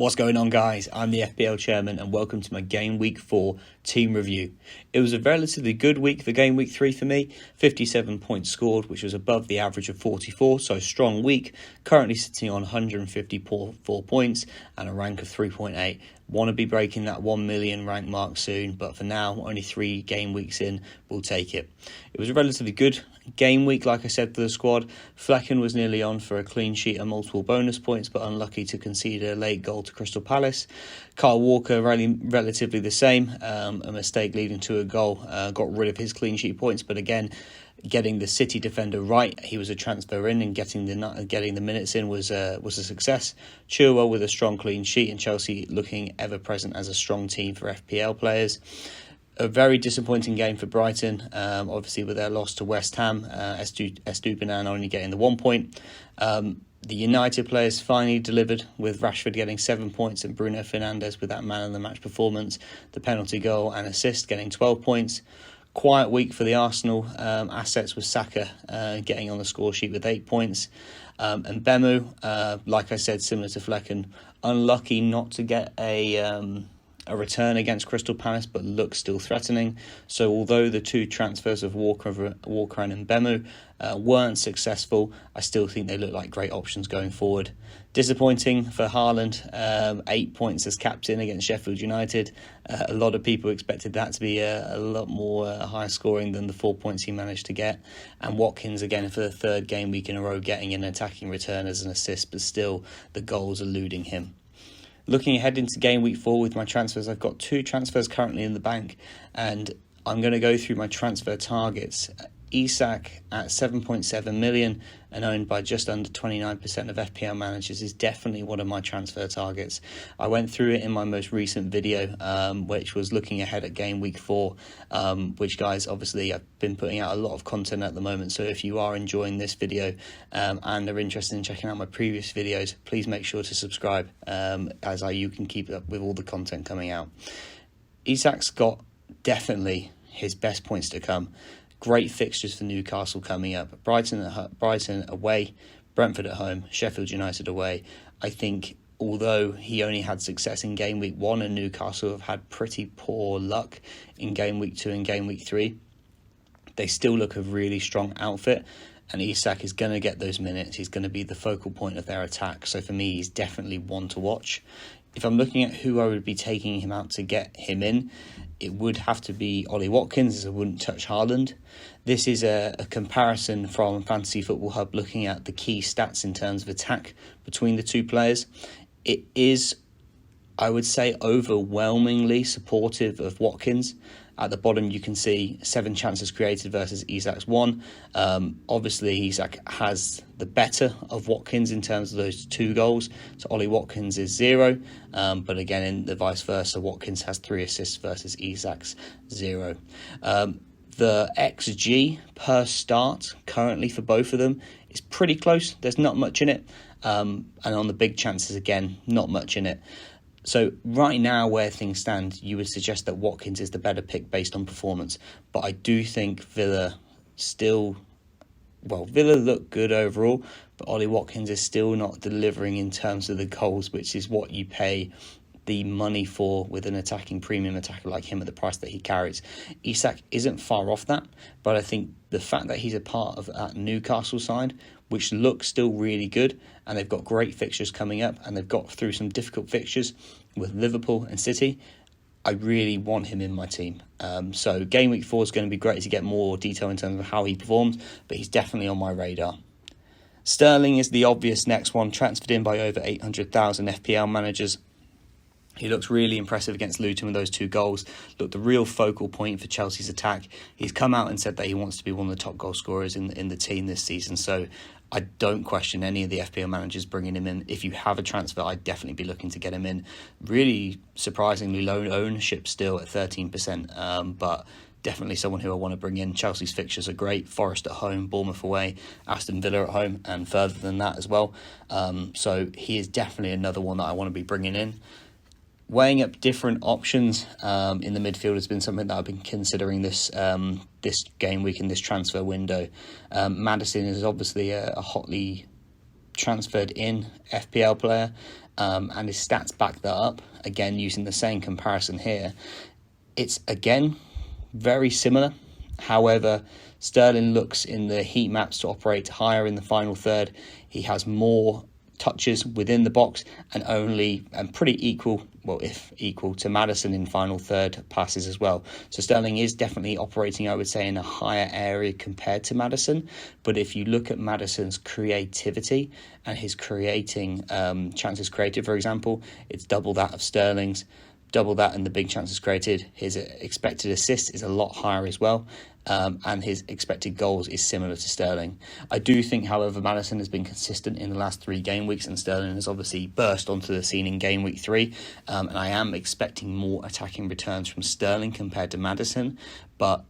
What's going on, guys? I'm the FPL chairman and welcome to my Game Week 4 team review. It was a relatively good week for Game Week 3 for me. 57 points scored, which was above the average of 44, so strong week. Currently sitting on 154 points and a rank of 3.8. Want to be breaking that 1 million rank mark soon, but for now, only 3 game weeks in, we'll take it. It was a relatively good game week, like I said, for the squad. Flecken was nearly on for a clean sheet and multiple bonus points, but unlucky to concede a late goal to Crystal Palace. Kyle Walker relatively the same, a mistake leading to a goal, got rid of his clean sheet points, but again, getting the City defender right, he was a transfer in, and getting the minutes in was a success. Chilwell with a strong clean sheet, and Chelsea looking ever present as a strong team for FPL players. A very disappointing game for Brighton, obviously with their loss to West Ham. Estupiñán only getting the 1 point. The United players finally delivered, with Rashford getting 7 points and Bruno Fernandes with that man of the match performance, the penalty goal and assist, getting 12 points. Quiet week for the Arsenal assets, with Saka getting on the score sheet with 8 points. And Bemu, like I said, similar to Flecken, unlucky not to get a return against Crystal Palace, but looks still threatening. So although the 2 transfers of Walker and Mbemu weren't successful, I still think they look like great options going forward. Disappointing for Haaland, 8 points as captain against Sheffield United. A lot of people expected that to be a lot more high scoring than the 4 points he managed to get. And Watkins, again, for the 3rd game week in a row, getting an attacking return as an assist, but still the goals eluding him. Looking ahead into Game Week 4 with my transfers, I've got 2 transfers currently in the bank, and I'm going to go through my transfer targets. Isak at 7.7 million and owned by just under 29% of FPL managers is definitely one of my transfer targets. I went through it in my most recent video, which was looking ahead at Game Week 4, which, guys, obviously I've been putting out a lot of content at the moment, so if you are enjoying this video and are interested in checking out my previous videos, please make sure to subscribe, as you can keep up with all the content coming out. Isak's got definitely his best points to come. Great fixtures for Newcastle coming up. Brighton away, Brentford at home, Sheffield United away. I think although he only had success in Game Week 1 and Newcastle have had pretty poor luck in Game Week 2 and Game Week 3, they still look a really strong outfit. And Isak is going to get those minutes. He's going to be the focal point of their attack. So for me, he's definitely one to watch. If I'm looking at who I would be taking him out to get him in, it would have to be Ollie Watkins, as I wouldn't touch Haaland. This is a comparison from Fantasy Football Hub looking at the key stats in terms of attack between the 2 players. It is, I would say, overwhelmingly supportive of Watkins. At the bottom, you can see 7 chances created versus Isak's 1. Obviously, Isak has the better of Watkins in terms of those 2 goals. So Ollie Watkins is 0. But again, in the vice versa, Watkins has 3 assists versus Isak's 0. The XG per start currently for both of them is pretty close. There's not much in it. And on the big chances, again, not much in it. So right now, where things stand, you would suggest that Watkins is the better pick based on performance. But I do think Villa look good overall, but Ollie Watkins is still not delivering in terms of the goals, which is what you pay the money for with an attacking premium attacker like him at the price that he carries. Isak isn't far off that, but I think the fact that he's a part of that Newcastle side, which looks still really good, and they've got great fixtures coming up, and they've got through some difficult fixtures with Liverpool and City, I really want him in my team. So Game Week 4 is going to be great to get more detail in terms of how he performs, but he's definitely on my radar. Sterling is the obvious next one, transferred in by over 800,000 FPL managers. He looks really impressive against Luton with those 2 goals. Looked the real focal point for Chelsea's attack. He's come out and said that he wants to be one of the top goal scorers in the team this season. So I don't question any of the FPL managers bringing him in. If you have a transfer, I'd definitely be looking to get him in. Really surprisingly low ownership still at 13%, but definitely someone who I want to bring in. Chelsea's fixtures are great. Forest at home, Bournemouth away, Aston Villa at home, and further than that as well. So he is definitely another one that I want to be bringing in. Weighing up different options in the midfield has been something that I've been considering this game week in this transfer window. Maddison is obviously a hotly transferred in FPL player. and his stats back that up. Again, using the same comparison here, it's again very similar. However, Sterling looks in the heat maps to operate higher in the final third. He has more touches within the box and pretty equal, well, if equal to Maddison in final third passes as well. So Sterling is definitely operating, I would say, in a higher area compared to Maddison. But if you look at Maddison's creativity and his creating chances created, for example, it's double that of Sterling's. Double that and the big chances created. His expected assists is a lot higher as well, and his expected goals is similar to Sterling. I do think, however, Maddison has been consistent in the last 3 game weeks, and Sterling has obviously burst onto the scene in game week 3, and I am expecting more attacking returns from Sterling compared to Maddison, but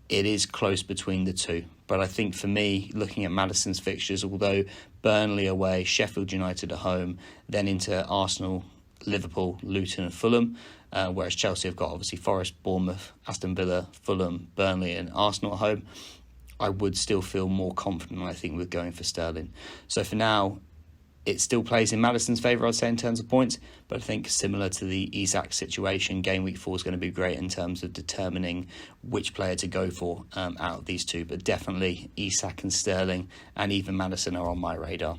it is close between the two. But I think for me, looking at Maddison's fixtures, although Burnley away, Sheffield United at home, then into Arsenal, Liverpool, Luton and Fulham, whereas Chelsea have got obviously Forest, Bournemouth, Aston Villa, Fulham, Burnley and Arsenal at home, I would still feel more confident, I think, with going for Sterling. So for now, it still plays in Maddison's favour, I'd say, in terms of points, but I think similar to the Isak situation, game week 4 is going to be great in terms of determining which player to go for out of these two, but definitely Isak and Sterling and even Maddison are on my radar.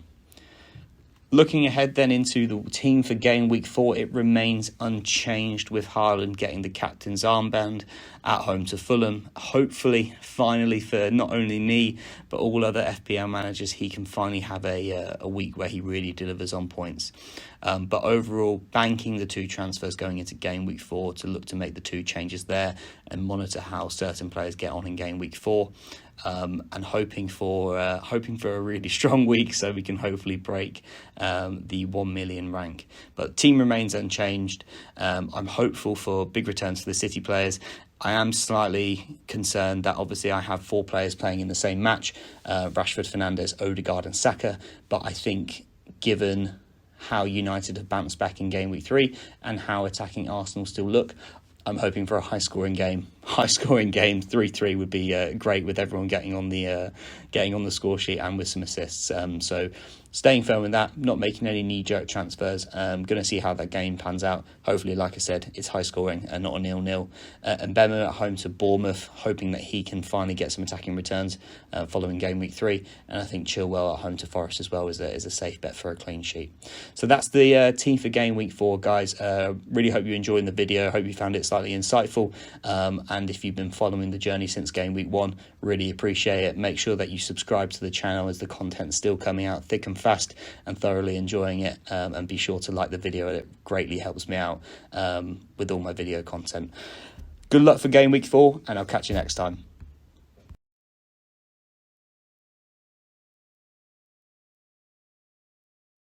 Looking ahead then into the team for game week 4, it remains unchanged with Haaland getting the captain's armband at home to Fulham. Hopefully, finally, for not only me, but all other FPL managers, he can finally have a week where he really delivers on points. But overall, banking the 2 transfers going into game week 4 to look to make the 2 changes there and monitor how certain players get on in game week 4. And hoping for a really strong week so we can hopefully break the 1 million rank. But team remains unchanged. I'm hopeful for big returns for the City players. I am slightly concerned that obviously I have 4 players playing in the same match, Rashford, Fernandes, Odegaard and Saka. But I think given how United have bounced back in game week 3 and how attacking Arsenal still look, I'm hoping for a high-scoring game. High-scoring game, 3-3 would be great with everyone getting on the score sheet and with some assists. So staying firm with that, not making any knee-jerk transfers. Going to see how that game pans out. Hopefully, like I said, it's high-scoring and not a 0-0. And Mbemo at home to Bournemouth, hoping that he can finally get some attacking returns following game week 3. And I think Chilwell at home to Forest as well is a safe bet for a clean sheet. So that's the team for game week 4, guys. Really hope you enjoyed the video. Hope you found it slightly insightful. And if you've been following the journey since game week 1, really appreciate it. Make sure that you subscribe to the channel as the content's still coming out thick and fast and thoroughly enjoying it. And be sure to like the video. It greatly helps me out with all my video content. Good luck for game week 4 and I'll catch you next time.